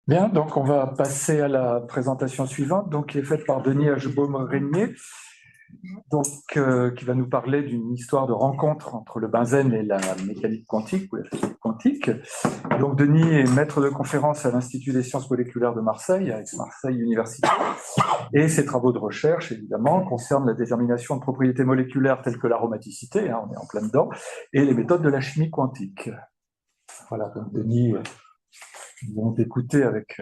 Bien, donc on va passer à la présentation suivante, donc qui est faite par Denis Hachebaume-Régnier, donc qui va nous parler d'une histoire de rencontre entre le benzène et la mécanique quantique ou la physique quantique. Donc Denis est maître de conférence à l'Institut des sciences moléculaires de Marseille, avec Marseille Université, et ses travaux de recherche, évidemment, concernent la détermination de propriétés moléculaires telles que l'aromaticité, hein, on est en plein dedans, et les méthodes de la chimie quantique. Voilà, donc Denis, nous allons t'écouter avec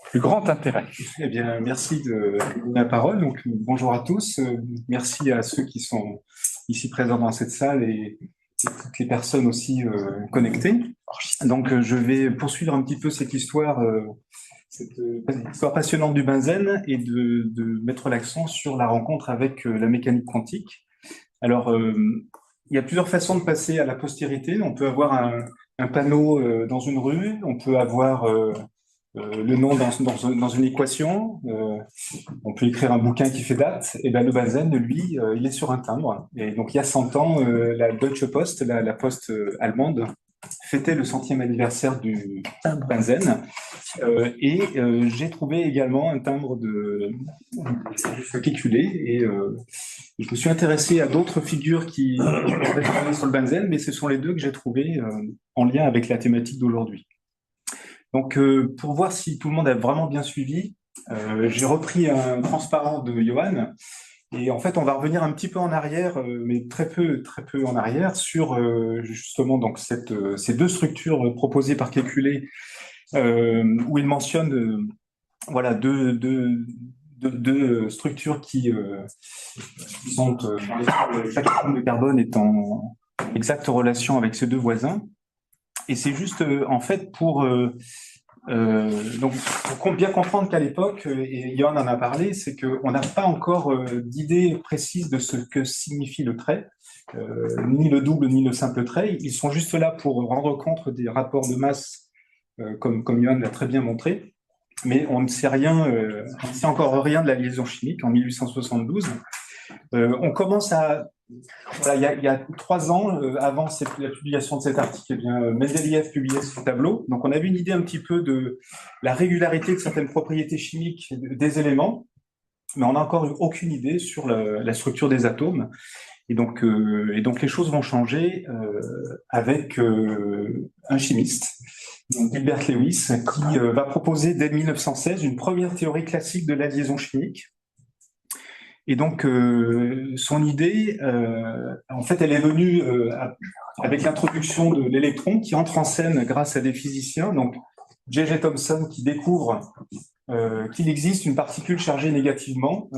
plus grand intérêt. Eh bien, merci de la parole. Donc, bonjour à tous. Merci à ceux qui sont ici présents dans cette salle et toutes les personnes aussi connectées. Donc, je vais poursuivre un petit peu cette histoire passionnante du benzène et de mettre l'accent sur la rencontre avec la mécanique quantique. Alors, il y a plusieurs façons de passer à la postérité. On peut avoir un panneau dans une rue, on peut avoir le nom dans une équation, on peut écrire un bouquin qui fait date, et ben le benzène, lui, il est sur un timbre. Et donc il y a 100 ans, la Deutsche Post, la poste allemande, fêtait le 100e anniversaire du benzène. J'ai trouvé également un timbre de calculé et je me suis intéressé à d'autres figures qui travaillent sur le benzène, mais ce sont les deux que j'ai trouvées en lien avec la thématique d'aujourd'hui. Donc, pour voir si tout le monde a vraiment bien suivi, j'ai repris un transparent de Johan. Et en fait, on va revenir un petit peu en arrière, mais très peu en arrière, sur justement donc ces deux structures proposées par Kekulé, où il mentionne voilà deux structures qui sont dans lesquelles chaque atome de carbone est en exacte relation avec ses deux voisins. Et c'est juste en fait donc, pour bien comprendre qu'à l'époque, et Johan en a parlé, c'est qu'on n'a pas encore d'idée précise de ce que signifie le trait, ni le double ni le simple trait. Ils sont juste là pour rendre compte des rapports de masse, comme Johan l'a très bien montré. Mais on ne sait rien, on ne sait encore rien de la liaison chimique en 1872. On commence à voilà, il y a 3 ans, avant la publication de cet article, eh bien, Mendeleïev publiait ce tableau. Donc, on avait une idée un petit peu de la régularité de certaines propriétés chimiques des éléments, mais on n'a encore eu aucune idée sur la structure des atomes. Et donc, les choses vont changer avec un chimiste, donc Gilbert Lewis, qui va proposer dès 1916 une première théorie classique de la liaison chimique. Et donc, son idée, en fait, elle est venue avec l'introduction de l'électron qui entre en scène grâce à des physiciens. Donc, J.J. Thomson qui découvre qu'il existe une particule chargée négativement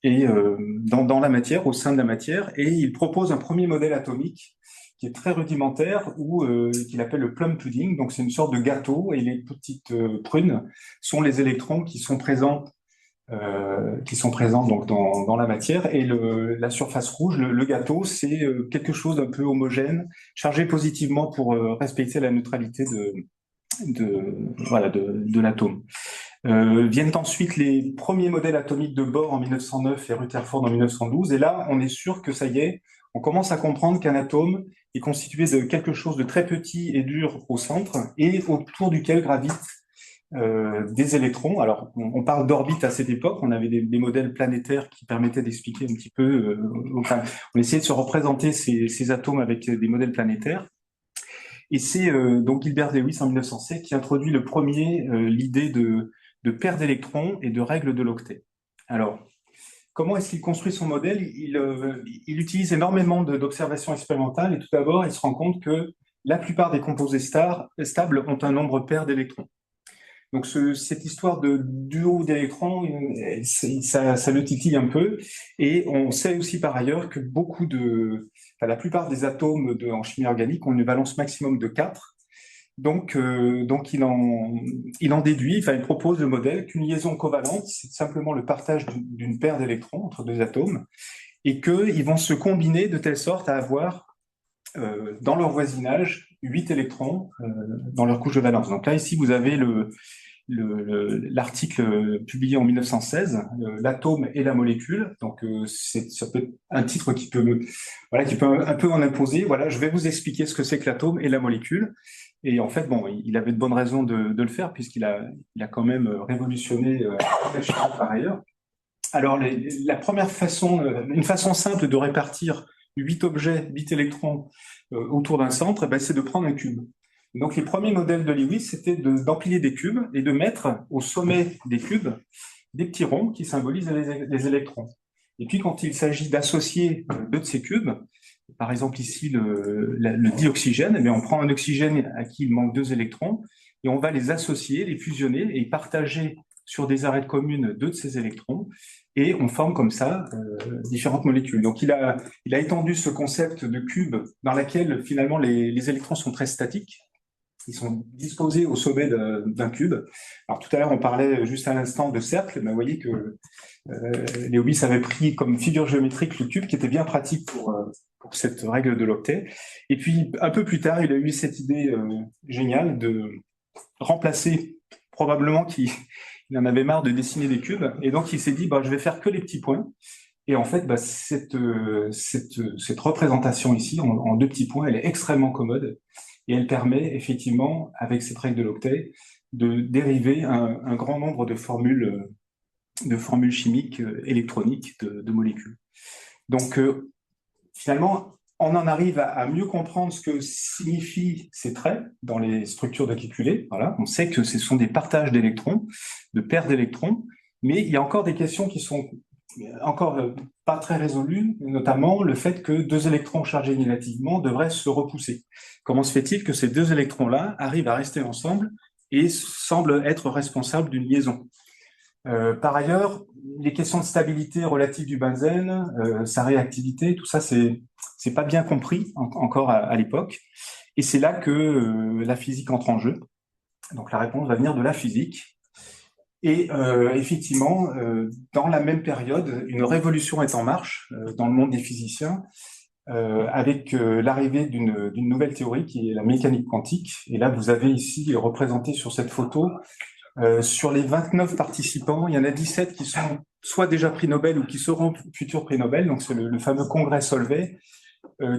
dans la matière, au sein de la matière, et il propose un premier modèle atomique qui est très rudimentaire ou qu'il appelle le plum pudding. Donc, c'est une sorte de gâteau et les petites prunes sont les électrons qui sont présents donc dans la matière, et la surface rouge, le gâteau, c'est quelque chose d'un peu homogène, chargé positivement pour respecter la neutralité de l'atome. Viennent ensuite les premiers modèles atomiques de Bohr en 1909 et Rutherford en 1912, et là on est sûr que ça y est, on commence à comprendre qu'un atome est constitué de quelque chose de très petit et dur au centre et autour duquel gravitent des électrons. Alors, on parle d'orbite à cette époque, on avait des modèles planétaires qui permettaient d'expliquer un petit peu, enfin, on essayait de se représenter ces atomes avec des modèles planétaires. Et c'est donc Gilbert Lewis en 1907 qui introduit le premier l'idée de paires d'électrons et de règles de l'octet. Alors, comment est-ce qu'il construit son modèle? Il utilise énormément d'observations expérimentales, et tout d'abord, il se rend compte que la plupart des composés stables ont un nombre pair d'électrons. Donc cette histoire de duo d'électrons, ça le titille un peu. Et on sait aussi par ailleurs que la plupart des atomes en chimie organique ont une valence maximum de 4. Donc il en déduit, enfin il propose le modèle qu'une liaison covalente, c'est simplement le partage d'une paire d'électrons entre deux atomes, et qu'ils vont se combiner de telle sorte à avoir dans leur voisinage 8 électrons dans leur couche de valence. Donc là, ici, vous avez l'article publié en 1916, l'atome et la molécule. Donc, ça peut être un titre qui peut un peu en imposer. Voilà, je vais vous expliquer ce que c'est que l'atome et la molécule. Et en fait, bon, il avait de bonnes raisons de le faire, il a quand même révolutionné la chimie par ailleurs. Alors, la première façon, une façon simple de répartir 8 objets, 8 électrons autour d'un centre, eh ben, c'est de prendre un cube. Donc, les premiers modèles de Lewis, c'était d'empiler des cubes et de mettre au sommet des cubes des petits ronds qui symbolisent les électrons. Et puis, quand il s'agit d'associer deux de ces cubes, par exemple ici le dioxygène, eh on prend un oxygène à qui il manque 2 électrons et on va les associer, les fusionner et partager sur des arêtes communes 2 de ces électrons et on forme comme ça différentes molécules. Donc il a étendu ce concept de cube dans lequel finalement les électrons sont très statiques. Ils sont disposés au sommet d'un cube. Alors tout à l'heure, on parlait juste à l'instant de cercle, mais vous voyez que Lewis avait pris comme figure géométrique le cube, qui était bien pratique pour cette règle de l'octet. Et puis, un peu plus tard, il a eu cette idée géniale de remplacer, probablement qu'il en avait marre de dessiner des cubes, et donc il s'est dit, bah, je vais faire que les petits points. Et en fait, bah, cette représentation ici, en 2 petits points, elle est extrêmement commode, et elle permet effectivement, avec cette règle de l'octet, de dériver un grand nombre de formules chimiques, électroniques, de molécules. Donc, finalement, on en arrive à mieux comprendre ce que signifient ces traits dans les structures de calculés. Voilà, on sait que ce sont des partages d'électrons, de paires d'électrons, mais il y a encore des questions qui sont encore pas très résolues, notamment le fait que 2 électrons chargés négativement devraient se repousser. Comment se fait-il que ces 2 électrons-là arrivent à rester ensemble et semblent être responsables d'une liaison? Par ailleurs, les questions de stabilité relative du benzène, sa réactivité, tout ça, c'est pas bien compris encore à l'époque. Et c'est là que la physique entre en jeu. Donc la réponse va venir de la physique. Et effectivement, dans la même période, une révolution est en marche dans le monde des physiciens, avec l'arrivée d'une nouvelle théorie qui est la mécanique quantique. Et là, vous avez ici représenté sur cette photo, sur les 29 participants, il y en a 17 qui sont soit déjà prix Nobel ou qui seront futurs prix Nobel. Donc c'est le fameux congrès Solvay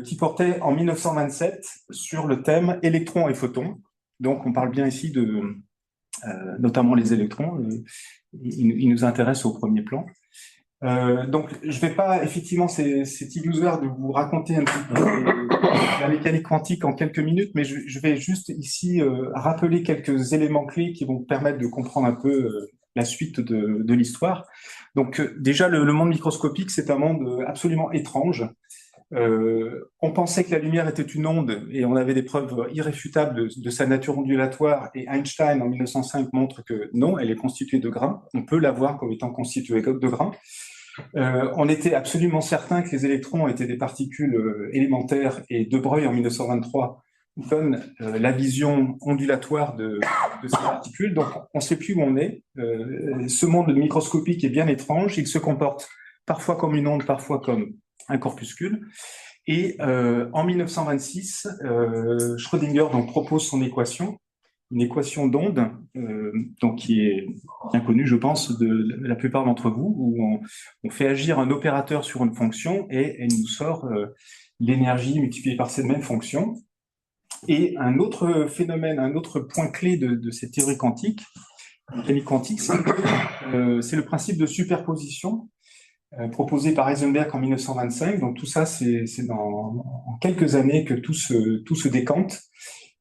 qui portait en 1927 sur le thème électrons et photons. Donc on parle bien ici de notamment les électrons. Ils nous intéressent au premier plan. Donc je vais pas, effectivement, c'est illusoire de vous raconter un petit peu la mécanique quantique en quelques minutes, mais je vais juste ici rappeler quelques éléments clés qui vont permettre de comprendre un peu la suite de l'histoire. Donc déjà, le monde microscopique, c'est un monde absolument étrange. On pensait que la lumière était une onde et on avait des preuves irréfutables de sa nature ondulatoire, et Einstein en 1905 montre que non, elle est constituée de grains. On peut la voir comme étant constituée de grains. On était absolument certain que les électrons étaient des particules élémentaires, et De Broglie en 1923 donne la vision ondulatoire de ces particules. Donc on ne sait plus où on est. Ce monde microscopique est bien étrange. Il se comporte parfois comme une onde, parfois comme un corpuscule. Et en 1926, Schrödinger donc propose son équation, une équation d'onde, donc qui est bien connue, je pense, de la plupart d'entre vous, où on fait agir un opérateur sur une fonction et elle nous sort l'énergie multipliée par cette même fonction. Et un autre phénomène, un autre point clé de cette théorie quantique, mécanique quantique, c'est le principe de superposition proposé par Heisenberg en 1925. Donc tout ça, c'est en quelques années que tout se décante,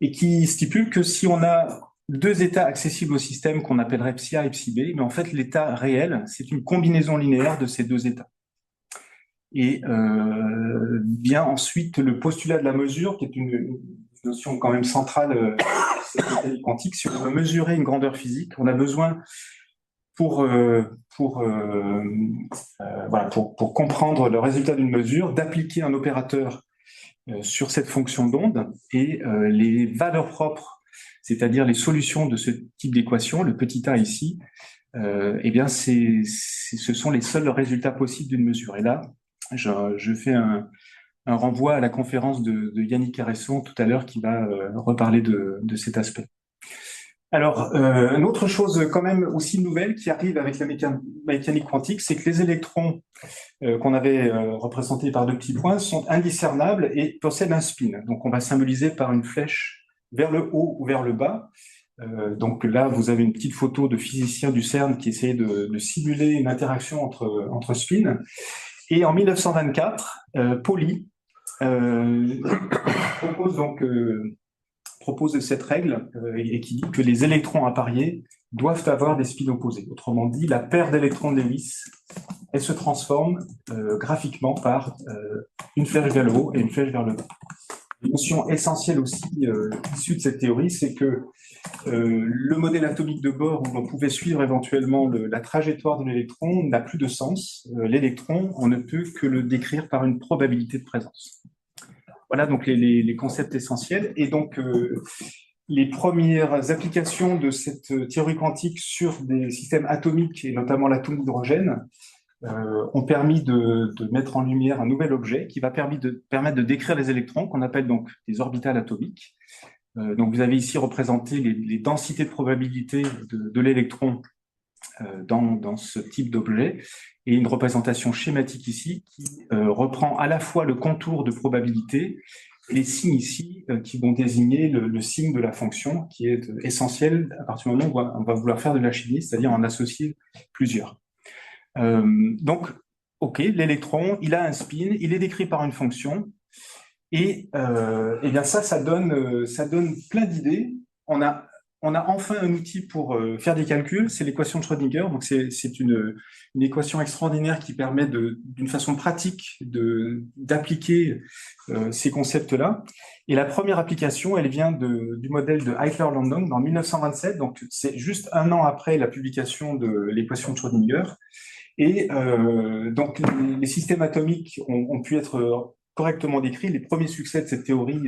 et qui stipule que si on a 2 états accessibles au système qu'on appellerait psi A et psi B, mais en fait l'état réel, c'est une combinaison linéaire de ces 2 états. Et vient ensuite le postulat de la mesure, qui est une notion quand même centrale de cette mécanique quantique. Si on veut mesurer une grandeur physique, on a besoin pour comprendre le résultat d'une mesure, d'appliquer un opérateur sur cette fonction d'onde, et les valeurs propres, c'est-à-dire les solutions de ce type d'équation, le petit a ici, eh bien ce sont les seuls résultats possibles d'une mesure. Et là, je fais un renvoi à la conférence de Yannick Caresson tout à l'heure, qui va reparler de cet aspect. Alors, une autre chose quand même aussi nouvelle qui arrive avec la mécanique quantique, c'est que les électrons qu'on avait représentés par 2 petits points sont indiscernables et possèdent un spin. Donc, on va symboliser par une flèche vers le haut ou vers le bas. Donc là, vous avez une petite photo de physicien du CERN qui essayait de simuler une interaction entre spins. Et en 1924, Pauli propose cette règle et qui dit que les électrons appariés doivent avoir des spins opposés. Autrement dit, la paire d'électrons de Lewis, elle se transforme graphiquement par une flèche vers le haut et une flèche vers le bas. Une notion essentielle aussi issue de cette théorie, c'est que le modèle atomique de Bohr, où l'on pouvait suivre éventuellement la trajectoire de l'électron, n'a plus de sens. L'électron, on ne peut que le décrire par une probabilité de présence. Voilà donc les concepts essentiels. Et donc, les premières applications de cette théorie quantique sur des systèmes atomiques, et notamment l'atome d'hydrogène, ont permis de mettre en lumière un nouvel objet qui va permettre de décrire les électrons, qu'on appelle donc des orbitales atomiques. Donc vous avez ici représenté les densités de probabilité de l'électron dans ce type d'objet, et une représentation schématique ici qui reprend à la fois le contour de probabilité et les signes ici qui vont désigner le signe de la fonction, qui est essentiel à partir du moment où on va vouloir faire de la chimie, c'est-à-dire en associer plusieurs. Donc, ok, l'électron, il a un spin, il est décrit par une fonction, et bien ça donne plein d'idées. On a enfin un outil pour faire des calculs, c'est l'équation de Schrödinger. Donc c'est une équation extraordinaire qui permet d'une façon pratique d'appliquer ces concepts-là. Et la première application, elle vient du modèle de Heitler-Landon en 1927. Donc c'est juste un an après la publication de l'équation de Schrödinger. Et donc les systèmes atomiques ont pu être correctement décrits. Les premiers succès de cette théorie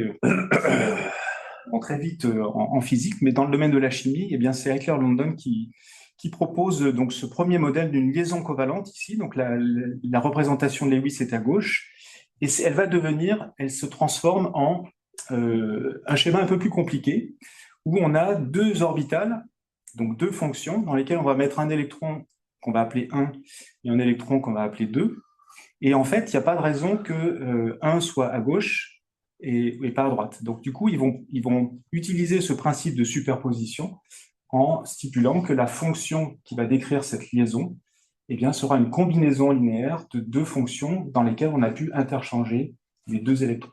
vont très vite en physique, mais dans le domaine de la chimie, eh bien c'est Heitler-Landon qui propose donc ce premier modèle d'une liaison covalente ici. Donc la représentation de Lewis est à gauche, et elle se transforme en un schéma un peu plus compliqué où on a deux orbitales, donc deux fonctions dans lesquelles on va mettre un électron qu'on va appeler 1 et un électron qu'on va appeler 2. Et en fait, il n'y a pas de raison que 1 soit à gauche et pas à droite. Donc du coup, ils vont utiliser ce principe de superposition en stipulant que la fonction qui va décrire cette liaison, eh bien, sera une combinaison linéaire de deux fonctions dans lesquelles on a pu interchanger les deux électrons.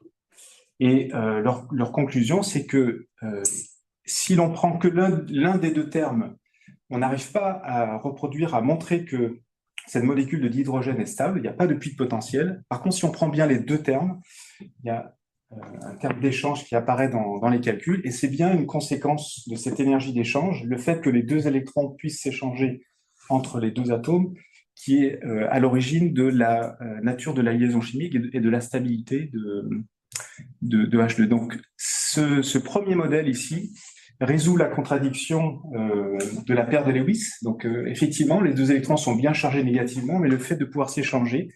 Et leur conclusion, c'est que si l'on prend que l'un des deux termes, on n'arrive pas à montrer que cette molécule de dihydrogène est stable, il n'y a pas de puits de potentiel. Par contre, si on prend bien les deux termes, il y a un terme d'échange qui apparaît dans les calculs, et c'est bien une conséquence de cette énergie d'échange, le fait que les deux électrons puissent s'échanger entre les deux atomes, qui est à l'origine de la nature de la liaison chimique et de la stabilité de H2. Donc, ce premier modèle ici résout la contradiction de la paire de Lewis. Donc, effectivement, les deux électrons sont bien chargés négativement, mais le fait de pouvoir s'échanger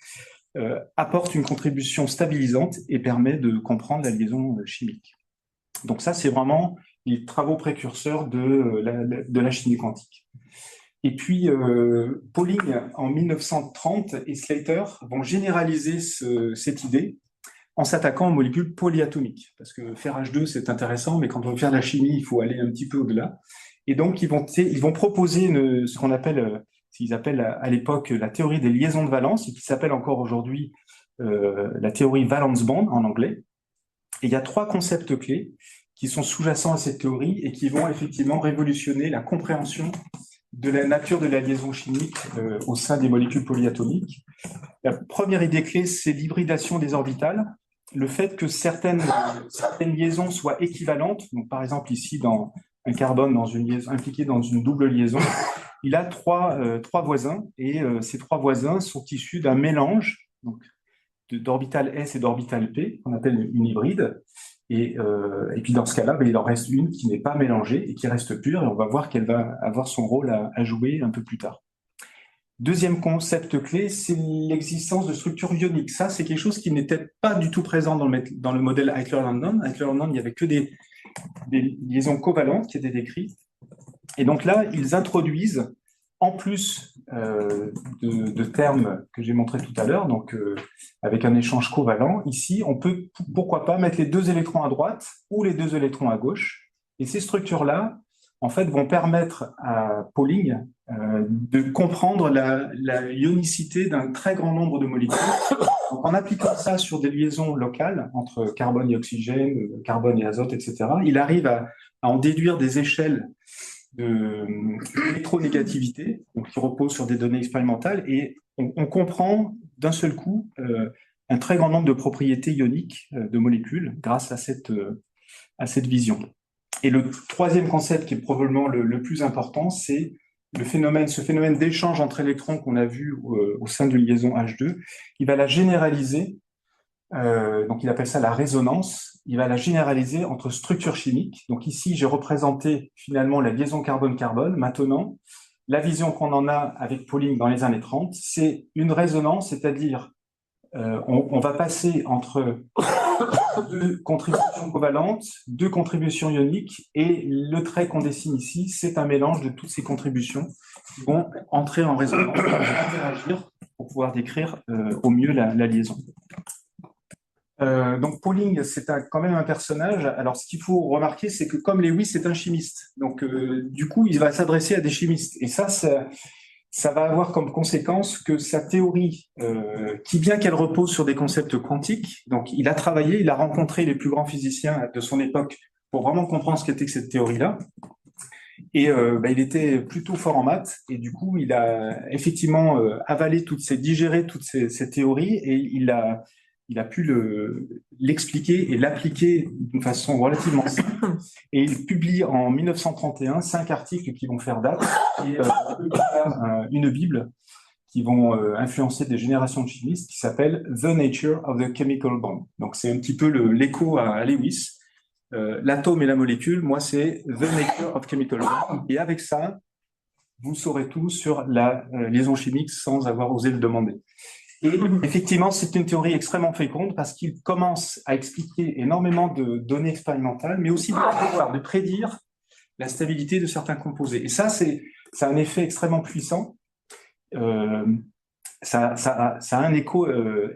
apporte une contribution stabilisante et permet de comprendre la liaison chimique. Donc ça, c'est vraiment les travaux précurseurs de la chimie quantique. Et puis, Pauling, en 1930, et Slater vont généraliser cette idée en s'attaquant aux molécules polyatomiques. Parce que faire H2, c'est intéressant, mais quand on veut faire de la chimie, il faut aller un petit peu au-delà. Et donc, ils vont proposer ce qu'on appelle, qu'ils appellent à l'époque la théorie des liaisons de valence, et qui s'appelle encore aujourd'hui la théorie valence band en anglais. Et il y a trois concepts clés qui sont sous-jacents à cette théorie et qui vont effectivement révolutionner la compréhension de la nature de la liaison chimique au sein des molécules polyatomiques. La première idée clé, c'est l'hybridation des orbitales. Le fait que certaines liaisons soient équivalentes, donc par exemple ici dans un carbone impliqué dans une double liaison, il a trois voisins, et ces trois voisins sont issus d'un mélange d'orbital S et d'orbital P, qu'on appelle une hybride. Et puis dans ce cas-là, il en reste une qui n'est pas mélangée et qui reste pure, et on va voir qu'elle va avoir son rôle à jouer un peu plus tard. Deuxième concept clé, c'est l'existence de structures ioniques. Ça, c'est quelque chose qui n'était pas du tout présent dans le modèle Heitler-Landon. Heitler-Landon, il n'y avait que des liaisons covalentes qui étaient décrites. Et donc là, ils introduisent en plus de termes que j'ai montrés tout à l'heure, donc avec un échange covalent, ici, on peut, pourquoi pas, mettre les 2 électrons à droite ou les 2 électrons à gauche. Et ces structures-là, en fait, vont permettre à Pauling de comprendre la ionicité d'un très grand nombre de molécules. Donc, en appliquant ça sur des liaisons locales entre carbone et oxygène, carbone et azote, etc., il arrive à en déduire des échelles d'électronégativité, donc qui reposent sur des données expérimentales, et on comprend d'un seul coup un très grand nombre de propriétés ioniques de molécules grâce à cette vision. Et le troisième concept qui est probablement le plus important, c'est ce phénomène d'échange entre électrons qu'on a vu au sein d'une liaison H2. Il va la généraliser, donc il appelle ça la résonance, il va la généraliser entre structures chimiques. Donc ici, j'ai représenté finalement la liaison carbone-carbone. Maintenant, la vision qu'on en a avec Pauling dans les années 30, c'est une résonance, c'est-à-dire on va passer entre 2 contributions covalentes, 2 contributions ioniques, et le trait qu'on dessine ici, c'est un mélange de toutes ces contributions qui vont entrer en résonance, interagir pour pouvoir décrire au mieux la liaison. Donc Pauling, c'est quand même un personnage. Alors ce qu'il faut remarquer, c'est que comme Lewis c'est un chimiste, donc du coup il va s'adresser à des chimistes, et ça va avoir comme conséquence que sa théorie, qui bien qu'elle repose sur des concepts quantiques, donc il a travaillé, il a rencontré les plus grands physiciens de son époque pour vraiment comprendre ce qu'était que cette théorie-là, et il était plutôt fort en maths, et du coup il a effectivement digéré toutes ces théories, et il a pu l'expliquer et l'appliquer d'une façon relativement simple. Et il publie en 1931 5 articles qui vont faire date et une Bible qui vont influencer des générations de chimistes qui s'appelle The Nature of the Chemical Bond. Donc c'est un petit peu l'écho à Lewis. L'atome et la molécule, moi c'est The Nature of Chemical Bond. Et avec ça, vous saurez tout sur la liaison chimique sans avoir osé le demander. Et effectivement, c'est une théorie extrêmement féconde parce qu'il commence à expliquer énormément de données expérimentales, mais aussi de prédire la stabilité de certains composés. Et ça, c'est un effet extrêmement puissant. Ça a un écho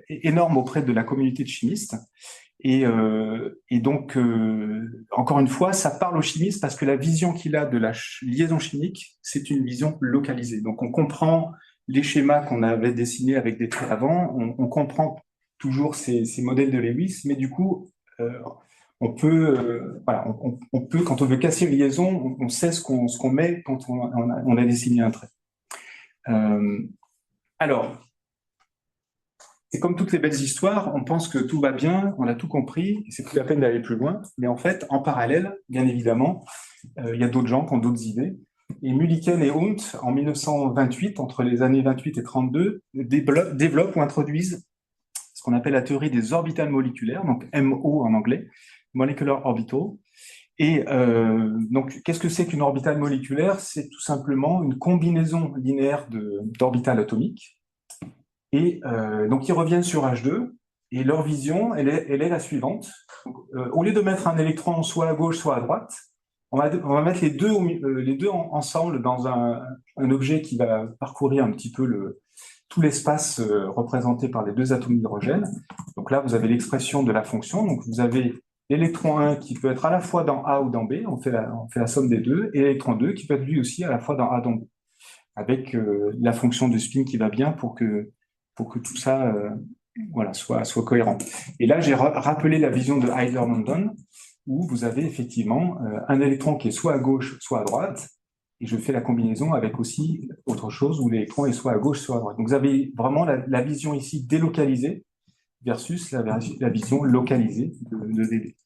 énorme auprès de la communauté de chimistes. Et donc, encore une fois, ça parle aux chimistes parce que la vision qu'il a de la liaison chimique, c'est une vision localisée. Donc, on comprend les schémas qu'on avait dessinés avec des traits avant, on comprend toujours ces modèles de Lewis, mais du coup, on peut, quand on veut casser une liaison, on sait ce qu'on met quand on a dessiné un trait. Alors, c'est comme toutes les belles histoires, on pense que tout va bien, on a tout compris, c'est plus la peine d'aller plus loin, mais en fait, en parallèle, bien évidemment, il y a d'autres gens qui ont d'autres idées. Et Mulliken et Hunt, en 1928, entre les années 28 et 32, développent ou introduisent ce qu'on appelle la théorie des orbitales moléculaires, donc MO en anglais, Molecular Orbital. Et donc, qu'est-ce que c'est qu'une orbitale moléculaire? C'est tout simplement une combinaison linéaire d'orbitales atomiques. Et donc, ils reviennent sur H2, et leur vision, elle est la suivante. Donc, au lieu de mettre un électron soit à gauche, soit à droite, on va mettre les deux ensemble dans un objet qui va parcourir un petit peu tout l'espace représenté par les 2 atomes d'hydrogène. Donc là, vous avez l'expression de la fonction. Donc vous avez l'électron 1 qui peut être à la fois dans A ou dans B, on fait la somme des deux, et l'électron 2 qui peut être lui aussi à la fois dans A ou dans B, avec la fonction de spin qui va bien pour que tout ça soit cohérent. Et là, j'ai rappelé la vision de Heidler-London, où vous avez effectivement un électron qui est soit à gauche, soit à droite, et je fais la combinaison avec aussi autre chose où l'électron est soit à gauche, soit à droite. Donc vous avez vraiment la vision ici délocalisée versus la vision localisée de DD.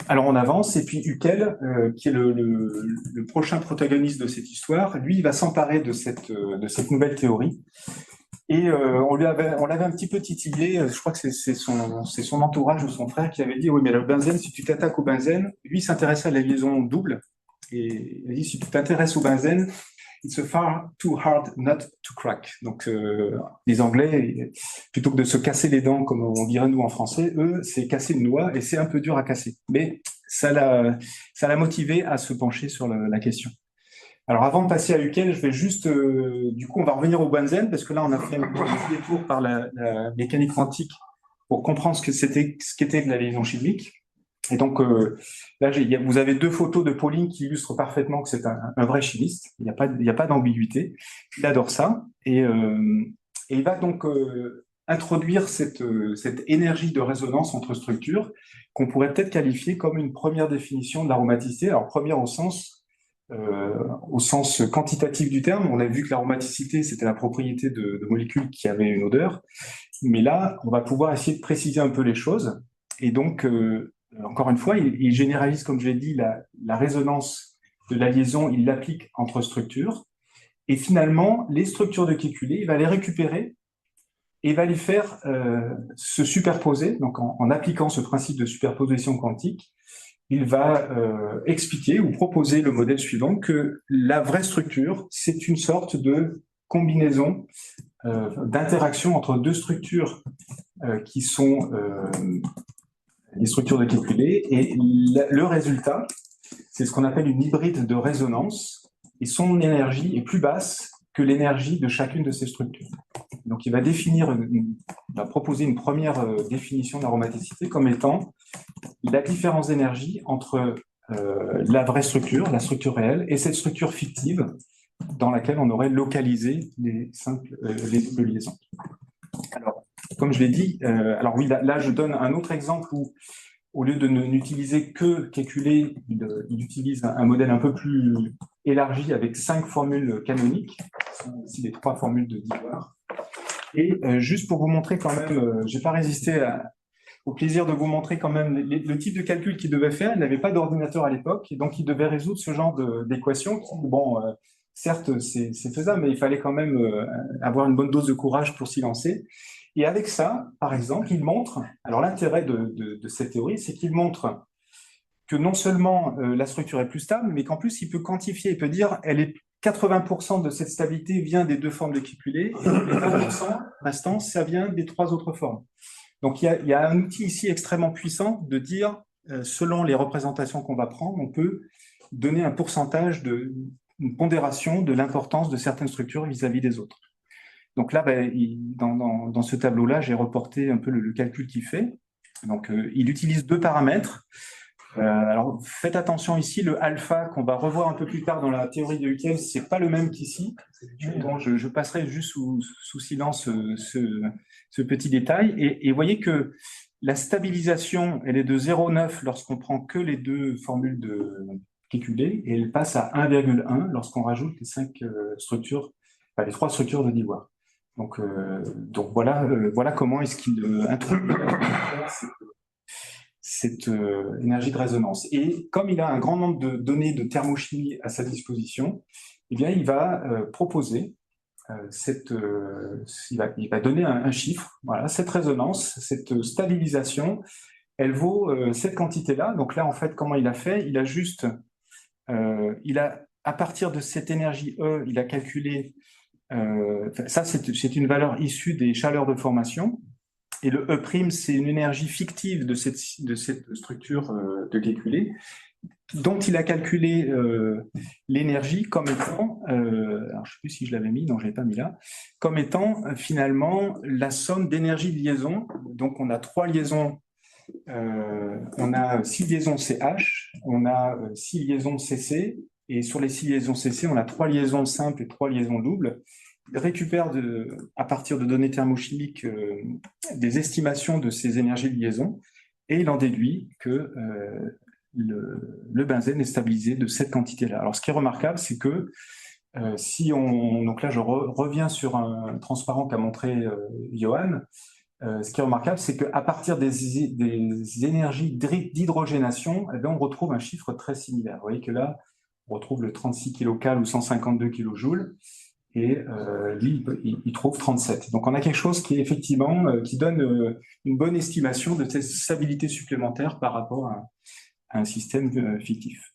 Alors on avance, et puis Huckel, qui est le prochain protagoniste de cette histoire, lui, il va s'emparer de cette nouvelle théorie. Et on l'avait un petit peu titillé, je crois que c'est son entourage ou son frère qui avait dit « Oui, mais le benzène, si tu t'attaques au benzène, lui, il s'intéressait à la liaison double, et il dit « Si tu t'intéresses au benzène, it's far too hard not to crack ». Donc, les Anglais, plutôt que de se casser les dents, comme on dirait nous en français, eux, c'est casser une noix, et c'est un peu dur à casser. Mais ça l'a motivé à se pencher sur la question. Alors, avant de passer à Huckel, je vais juste, du coup, on va revenir au benzène, parce que là, on a fait un petit détour par la mécanique quantique pour comprendre ce qu'était la liaison chimique. Et donc, là, vous avez deux photos de Pauline qui illustrent parfaitement que c'est un vrai chimiste. Il n'y a pas d'ambiguïté. Il adore ça. Et il va donc introduire cette énergie de résonance entre structures qu'on pourrait peut-être qualifier comme une première définition de l'aromaticité. Alors, première au sens quantitatif du terme. On a vu que l'aromaticité, c'était la propriété de molécules qui avaient une odeur. Mais là, on va pouvoir essayer de préciser un peu les choses. Et donc, encore une fois, il généralise, comme je l'ai dit, la résonance de la liaison, il l'applique entre structures. Et finalement, les structures de Kekulé, il va les récupérer et il va les faire se superposer. Donc, en appliquant ce principe de superposition quantique, il va expliquer ou proposer le modèle suivant, que la vraie structure, c'est une sorte de combinaison d'interaction entre deux structures qui sont les structures de Kekulé, et le résultat, c'est ce qu'on appelle une hybride de résonance, et son énergie est plus basse que l'énergie de chacune de ces structures. Donc il va proposer une première définition d'aromaticité comme étant la différence d'énergie entre la vraie structure, la structure réelle, et cette structure fictive dans laquelle on aurait localisé les doubles liaisons. Alors, comme je l'ai dit, alors oui, là, je donne un autre exemple où, au lieu de n'utiliser que Kekulé, il utilise un modèle un peu plus élargi avec 5 formules canoniques, qui sont aussi les 3 formules de Dewar. Et juste pour vous montrer quand même, j'ai pas résisté au plaisir de vous montrer quand même le type de calcul qu'il devait faire. Il n'avait pas d'ordinateur à l'époque, et donc il devait résoudre ce genre d'équations qui, bon, certes, c'est faisable, mais il fallait quand même avoir une bonne dose de courage pour s'y lancer. Et avec ça, par exemple, il montre, alors l'intérêt de cette théorie, c'est qu'il montre que non seulement la structure est plus stable, mais qu'en plus, il peut quantifier, il peut dire, 80% de cette stabilité vient des 2 formes de Kekulé, et les 20% restants, ça vient des 3 autres formes. Donc, il y a un outil ici extrêmement puissant de dire, selon les représentations qu'on va prendre, on peut donner un pourcentage une pondération de l'importance de certaines structures vis-à-vis des autres. Donc là, dans ce tableau-là, j'ai reporté un peu le calcul qu'il fait. Donc, il utilise 2 paramètres. Alors, faites attention ici, le alpha qu'on va revoir un peu plus tard dans la théorie de Huckel, c'est pas le même qu'ici. Donc, je passerai juste sous silence ce petit détail. Et vous voyez que la stabilisation, elle est de 0,9 lorsqu'on prend que les 2 formules de Kekulé, et elle passe à 1,1 lorsqu'on rajoute les 5 structures, enfin, les 3 structures de Dewar. Donc voilà comment est-ce qu'il introduit cette énergie de résonance. Et comme il a un grand nombre de données de thermochimie à sa disposition, eh bien, il va proposer il va donner un chiffre. Voilà, cette résonance, cette stabilisation, elle vaut cette quantité-là. Donc là, en fait, comment il a fait? Il a juste, à partir de cette énergie E, il a calculé, ça c'est une valeur issue des chaleurs de formation. Et le E', c'est une énergie fictive de cette structure de Kekulé, dont il a calculé l'énergie comme étant, alors je ne sais plus si je l'avais mis, non, je ne l'ai pas mis là, comme étant finalement la somme d'énergie de liaison. Donc on a 3 liaisons, on a 6 liaisons CH, on a 6 liaisons CC, et sur les 6 liaisons CC, on a 3 liaisons simples et 3 liaisons doubles. Il récupère à partir de données thermochimiques des estimations de ces énergies de liaison, et il en déduit que le benzène est stabilisé de cette quantité-là. Alors, ce qui est remarquable, c'est que donc là, je reviens sur un transparent qu'a montré Johan. Ce qui est remarquable, c'est qu'à partir des énergies d'hydrogénation, eh bien, on retrouve un chiffre très similaire. Vous voyez que là, on retrouve le 36 kcal ou 152 kJ, et lui, il trouve 37. Donc, on a quelque chose qui est effectivement, qui donne une bonne estimation de cette stabilité supplémentaire par rapport à un système fictif.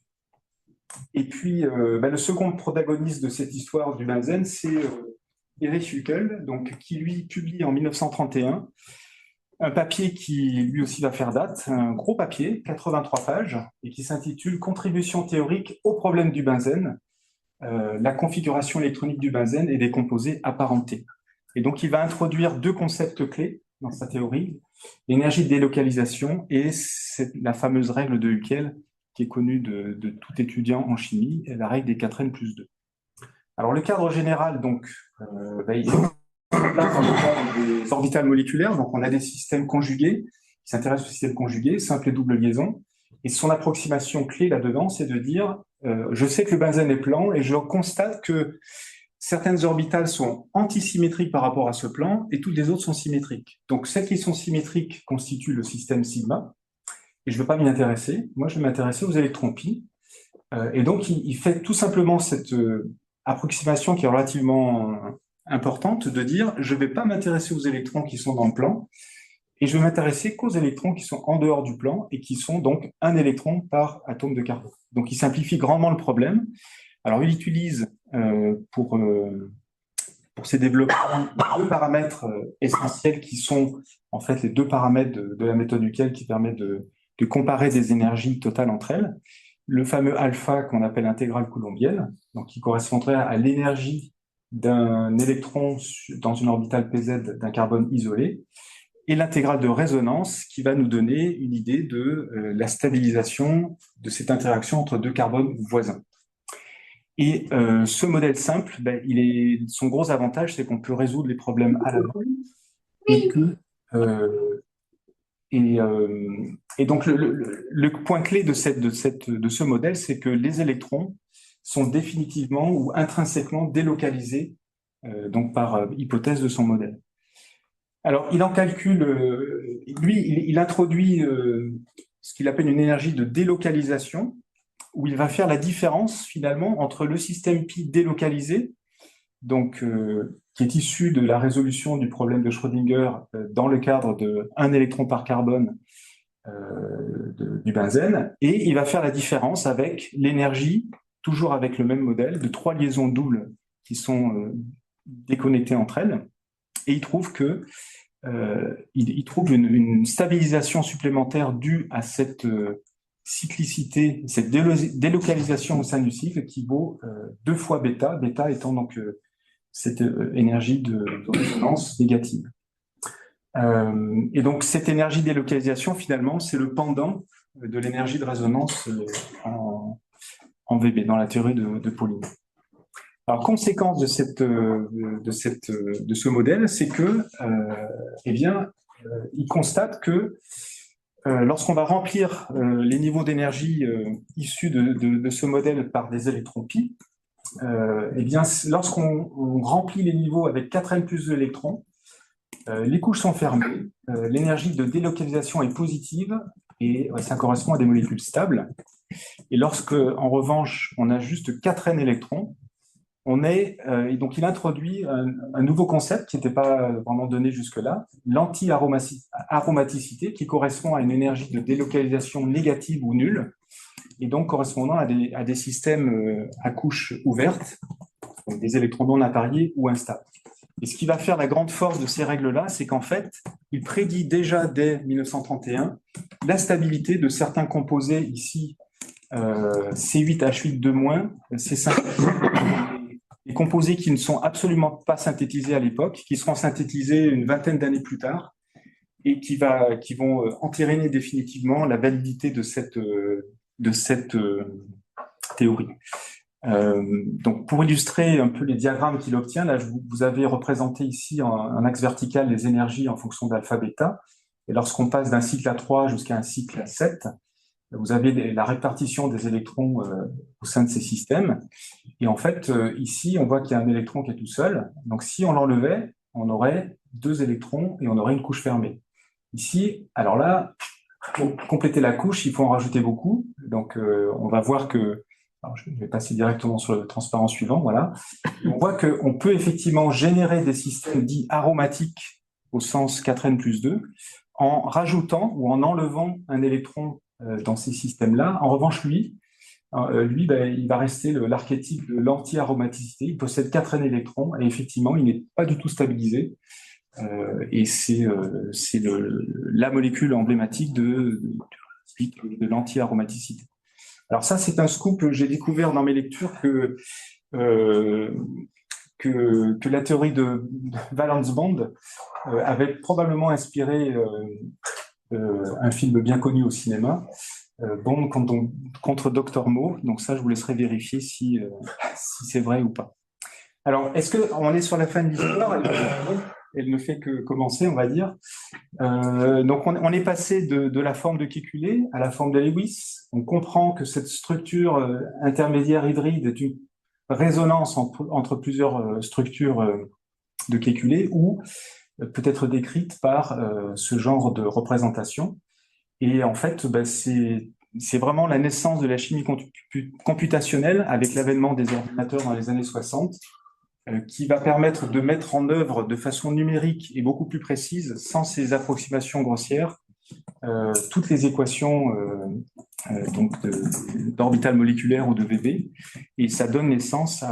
Et puis, le second protagoniste de cette histoire du benzène, c'est Erich Huckel, donc, qui lui publie en 1931 un papier qui lui aussi va faire date, un gros papier, 83 pages, et qui s'intitule « Contribution théorique au problème du benzène ». la configuration électronique du benzène et des composés apparentés. Et donc, il va introduire deux concepts clés dans sa théorie, l'énergie de délocalisation et la fameuse règle de Huckel qui est connue de tout étudiant en chimie, la règle des 4n+2. Alors, le cadre général, donc, il est des orbitales moléculaires, donc on a des systèmes conjugués qui s'intéressent au système conjugué, simple et double liaison, et son approximation clé là-dedans, c'est de dire, je sais que le benzène est plan et je constate que certaines orbitales sont antisymétriques par rapport à ce plan et toutes les autres sont symétriques. Donc celles qui sont symétriques constituent le système sigma, et je ne veux pas m'y intéresser, moi je vais m'intéresser aux électrons pi, et donc il fait tout simplement cette approximation qui est relativement importante de dire, je ne vais pas m'intéresser aux électrons qui sont dans le plan, et je vais m'intéresser qu'aux électrons qui sont en dehors du plan et qui sont donc un électron par atome de carbone. Donc il simplifie grandement le problème. Alors il utilise pour ces développements deux paramètres essentiels qui sont en fait les deux paramètres de la méthode Huckel qui permettent de comparer des énergies totales entre elles. Le fameux alpha qu'on appelle intégrale coulombienne, donc qui correspondrait à l'énergie d'un électron dans une orbitale pz d'un carbone isolé, et l'intégrale de résonance qui va nous donner une idée de la stabilisation de cette interaction entre deux carbones voisins. Et ce modèle simple, son gros avantage, c'est qu'on peut résoudre les problèmes à la main. Et donc le point clé de ce modèle, c'est que les électrons sont définitivement ou intrinsèquement délocalisés donc par hypothèse de son modèle. Alors, il en calcule, il introduit ce qu'il appelle une énergie de délocalisation, où il va faire la différence finalement entre le système pi délocalisé, donc qui est issu de la résolution du problème de Schrödinger dans le cadre de un électron par carbone du benzène, et il va faire la différence avec l'énergie, toujours avec le même modèle, de trois liaisons doubles qui sont déconnectées entre elles, et il trouve que il trouve une stabilisation supplémentaire due à cette cyclicité, cette délocalisation au sein du cycle qui vaut 2 fois bêta, bêta étant donc cette énergie de résonance négative. Et donc cette énergie de délocalisation, finalement, c'est le pendant de l'énergie de résonance en VB, dans la théorie de Pauling. Alors, conséquence de ce modèle, c'est que, il constate que lorsqu'on va remplir les niveaux d'énergie issus de ce modèle par des électrons pi, lorsqu'on remplit les niveaux avec 4n+2 électrons, les couches sont fermées, l'énergie de délocalisation est positive et ça correspond à des molécules stables. Et lorsque, en revanche, on a juste 4n électrons, donc il introduit un nouveau concept qui n'était pas vraiment donné jusque-là, l'anti-aromaticité, qui correspond à une énergie de délocalisation négative ou nulle, et donc correspondant à des systèmes à couches ouvertes, donc des électrons non appariés ou instables. Et ce qui va faire la grande force de ces règles-là, c'est qu'en fait, il prédit déjà dès 1931 la stabilité de certains composés ici, C8H8 C5, les composés qui ne sont absolument pas synthétisés à l'époque, qui seront synthétisés une vingtaine d'années plus tard, et qui vont entériner définitivement la validité de cette théorie. Donc, pour illustrer un peu les diagrammes qu'il obtient, là, vous avez représenté ici en axe vertical les énergies en fonction d'alpha-bêta, et lorsqu'on passe d'un cycle à 3 jusqu'à un cycle à 7, vous avez la répartition des électrons au sein de ces systèmes. Et en fait, ici, on voit qu'il y a un électron qui est tout seul. Donc, si on l'enlevait, on aurait 2 électrons et on aurait une couche fermée. Ici, alors là, pour compléter la couche, il faut en rajouter beaucoup. Donc, on va voir que... Alors, je vais passer directement sur le transparent suivant. Voilà. On voit qu'on peut effectivement générer des systèmes dits aromatiques au sens 4n+2 en rajoutant ou en enlevant un électron dans ces systèmes-là. En revanche, lui, il va rester l'archétype de l'anti-aromaticité. Il possède 4n électrons et effectivement, il n'est pas du tout stabilisé. Et c'est la molécule emblématique de l'anti-aromaticité. Alors ça, c'est un scoop que j'ai découvert dans mes lectures que que la théorie de valence band avait probablement inspiré un film bien connu au cinéma, Bond contre Dr. Moreau. Donc ça, je vous laisserai vérifier si c'est vrai ou pas. Alors, est-ce qu'on est sur la fin de l'histoire? Elle ne fait que commencer, on va dire. Donc, on est passé de la forme de Kekulé à la forme de Lewis. On comprend que cette structure intermédiaire hybride est une résonance entre plusieurs structures de Kekulé ou peut être décrite par ce genre de représentation. Et en fait, c'est vraiment la naissance de la chimie computationnelle avec l'avènement des ordinateurs dans les années 60 qui va permettre de mettre en œuvre de façon numérique et beaucoup plus précise, sans ces approximations grossières, toutes les équations d'orbital moléculaire ou de VB, et ça donne naissance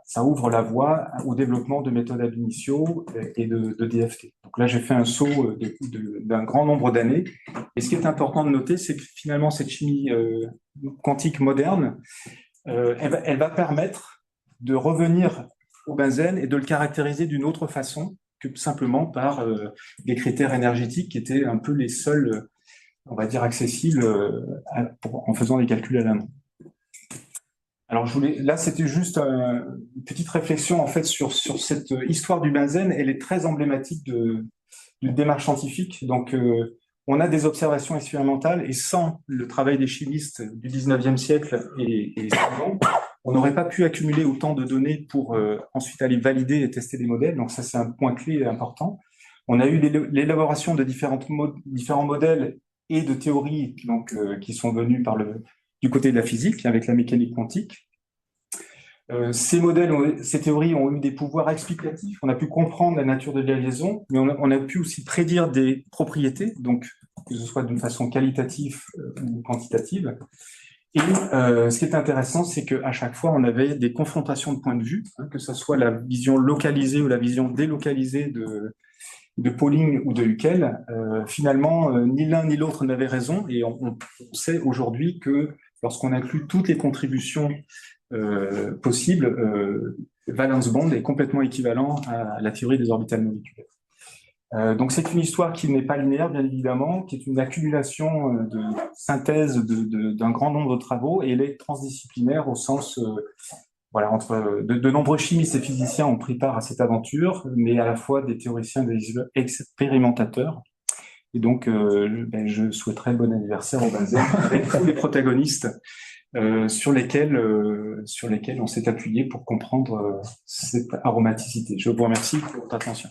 ça ouvre la voie au développement de méthodes ab initio et de DFT. Donc là, j'ai fait un saut d'un grand nombre d'années, et ce qui est important de noter, c'est que finalement, cette chimie quantique moderne, elle va permettre de revenir au benzène et de le caractériser d'une autre façon que simplement par des critères énergétiques qui étaient un peu les seuls, on va dire, accessibles en faisant des calculs à la main. Alors, là, c'était juste une petite réflexion en fait sur cette histoire du benzène. Elle est très emblématique d'une démarche scientifique. Donc, on a des observations expérimentales et sans le travail des chimistes du 19e siècle et suivant, on n'aurait pas pu accumuler autant de données pour ensuite aller valider et tester des modèles. Donc ça, c'est un point clé et important. On a eu l'élaboration de différents modèles et de théories qui sont venues du côté de la physique, avec la mécanique quantique. Ces théories ont eu des pouvoirs explicatifs. On a pu comprendre la nature de la liaison, mais on a pu aussi prédire des propriétés, donc que ce soit d'une façon qualitative ou quantitative. Et ce qui est intéressant, c'est qu'à chaque fois, on avait des confrontations de points de vue, que ce soit la vision localisée ou la vision délocalisée de Pauling ou de Huckel. Finalement, ni l'un ni l'autre n'avait raison, et on sait aujourd'hui que lorsqu'on inclut toutes les contributions possibles, valence band est complètement équivalent à la théorie des orbitales moléculaires. Donc c'est une histoire qui n'est pas linéaire, bien évidemment, qui est une accumulation de synthèse d'un grand nombre de travaux, et elle est transdisciplinaire au sens, de nombreux chimistes et physiciens ont pris part à cette aventure, mais à la fois des théoriciens et des expérimentateurs. Et donc, je souhaiterais bon anniversaire au benzène avec tous les protagonistes sur lesquels on s'est appuyé pour comprendre cette aromaticité. Je vous remercie pour votre attention.